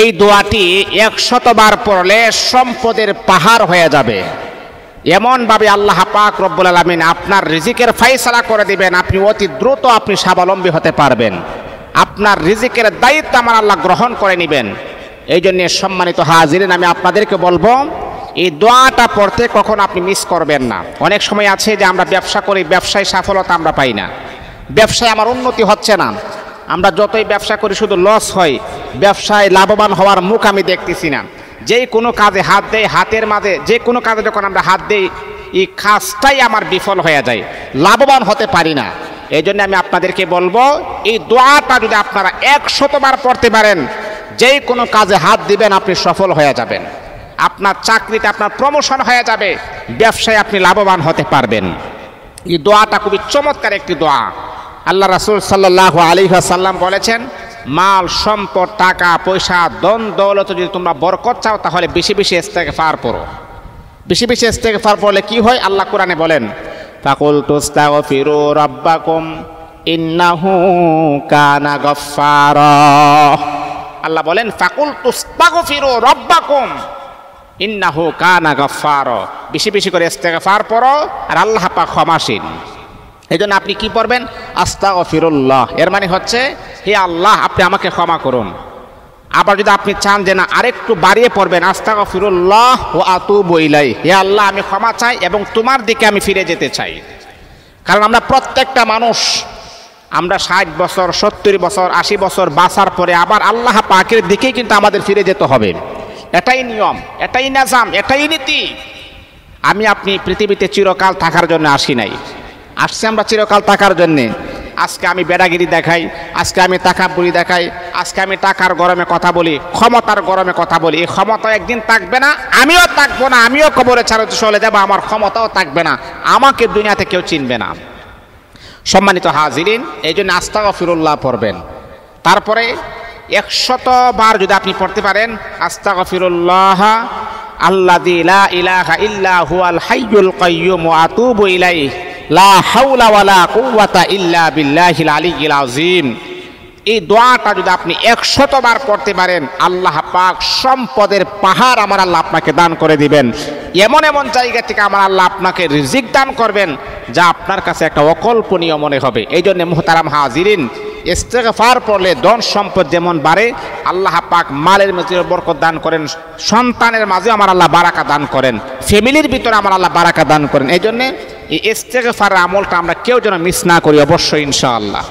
এই দোয়াটি 100 বার পড়লে সম্পদের পাহাড় হয়ে যাবে। এমনভাবে আল্লাহ পাক রব্বুল আলামিন আপনার রিজিকের ফায়সালা করে দিবেন, আপনি অতি দ্রুত আপনি স্বাবলম্বী হতে পারবেন। আপনার রিজিকের দায়িত্ব আমার আল্লাহ গ্রহণ করে নেবেন। এই জন্য সম্মানিত হাজিরিন, আমি আপনাদেরকে বলবো এই দোয়াটা পড়তে কখন আপনি মিস করবেন না। অনেক সময় আছে যে আমরা ব্যবসা করি, ব্যবসায় সফলতা আমরা পাই না, ব্যবসায় আমার উন্নতি হচ্ছে না, আমরা যতই ব্যবসা করি শুধু লস হয়, ব্যবসায় লাভবান হওয়ার মুখ আমি দেখতেছি না। যে কোনো কাজে হাত দেয়, হাতের মাঝে যে কোনো কাজে যখন আমরা হাত দেই এই কাজটাই আমার বিফল হয়ে যায়, লাভবান হতে পারি না। এই জন্য আমি আপনাদেরকে বলবো এই দোয়াটা যদি আপনারা 100 বার পড়তে পারেন, যে কোনো কাজে হাত দিবেন আপনি সফল হয়ে যাবেন, আপনার চাকরিতে আপনার প্রমোশন হয়ে যাবে, ব্যবসায় আপনি লাভবান হতে পারবেন। এই দোয়াটা খুবই চমৎকার একটি দোয়া। আল্লাহ রাসূল সাল্লাল্লাহু আলাইহি ওয়াসাল্লাম বলেছেন, মাল সম্পদ টাকা পয়সা ধন দৌলত যদি তোমরা বরকত চাও তাহলে বেশি বেশি ইস্তেগফার পড়ো। বেশি বেশি ইস্তেগফার পড়লে কি হয়? আল্লাহ কোরআনে বলেন, ফাকুলতু আস্তাগফিরু রাব্বাকুম ইন্নাহু কানা গফফারা। আল্লাহ বলেন ফাকুলতু আস্তাগফিরু রাব্বাকুম ইন্নাহু কানা গফফারা। বেশি বেশি করে ইস্তেগফার পড়ো, আর আল্লাহ পাক ক্ষমাশীল। এই জন্য আপনি কি পড়বেন? আস্তাগফিরুল্লাহ। এর মানে হচ্ছে হে আল্লাহ আপনি আমাকে ক্ষমা করুন। আবার যদি আপনি চান যে না আরেকটু বাড়িয়ে পড়বেন, আস্তাগফিরুল্লাহ ওয়া আতুবু ইলাইহি, হে আল্লাহ আমি ক্ষমা চাই এবং তোমার দিকে আমি ফিরে যেতে চাই। কারণ আমরা প্রত্যেকটা মানুষ, আমরা 60 বছর 70 বছর 80 বছর বাঁচার পরে আবার আল্লাহ পাকের দিকেই কিন্তু আমাদের ফিরে যেতে হবে। এটাই নিয়ম, এটাই নিজাম, এটাই নীতি। আমি আপনি পৃথিবীতে চিরকাল থাকার জন্য আসি নাই, আসছে আমরা চিরকাল থাকার জন্যে। আজকে আমি বেড়াগিরি দেখাই, আজকে আমি তাকাব্বুরি দেখাই, আজকে আমি টাকার গরমে কথা বলি, ক্ষমতার গরমে কথা বলি। এই ক্ষমতা একদিন থাকবে না, আমিও থাকবো না, আমিও কবরে চলে যাবো, আমার ক্ষমতাও থাকবে না, আমাকে দুনিয়াতে কেউ চিনবে না। সম্মানিত হাজিরিন, এই জন্য আস্তাগফিরুল্লাহ পড়বেন। তারপরে 100 বার যদি আপনি পড়তে পারেন, আস্তাগফিরুল্লাহ আল্লাযী লা ইলাহা ইল্লা হুয়াল হাইয়ুল কাইয়্যুম ওয়া আতুবু ইলাইহি লা হাওলা ওয়ালা কুওয়াতা ইল্লা বিল্লাহিল আলিয়্যিল আযীম। এই দোয়াটা যদি আপনি 100 বার পড়তে পারেন, আল্লাহ পাক সম্পদের পাহাড় আমার আল্লাহ আপনাকে দান করে দিবেন। এমন এমন জায়গা থেকে আমার আল্লাহ আপনাকে রিজিক দান করবেন যা আপনার কাছে একটা অকল্পনীয় মনে হবে। এই জন্য মুহতারাম হাজিরিন, ইস্তেগফার পড়লে ধন সম্পদ যেমন বাড়ে, আল্লাহ পাক মালের মাঝে বরকত দান করেন, সন্তানের মাঝে আমার আল্লাহ বারাকা দান করেন, ফ্যামিলির ভিতরে আমার আল্লাহ বারাকা দান করেন। এই জন্য এই ইস্তেগফারের আমলটা আমরা কেউ যেন মিস না করি অবশ্যই ইনশাআল্লাহ।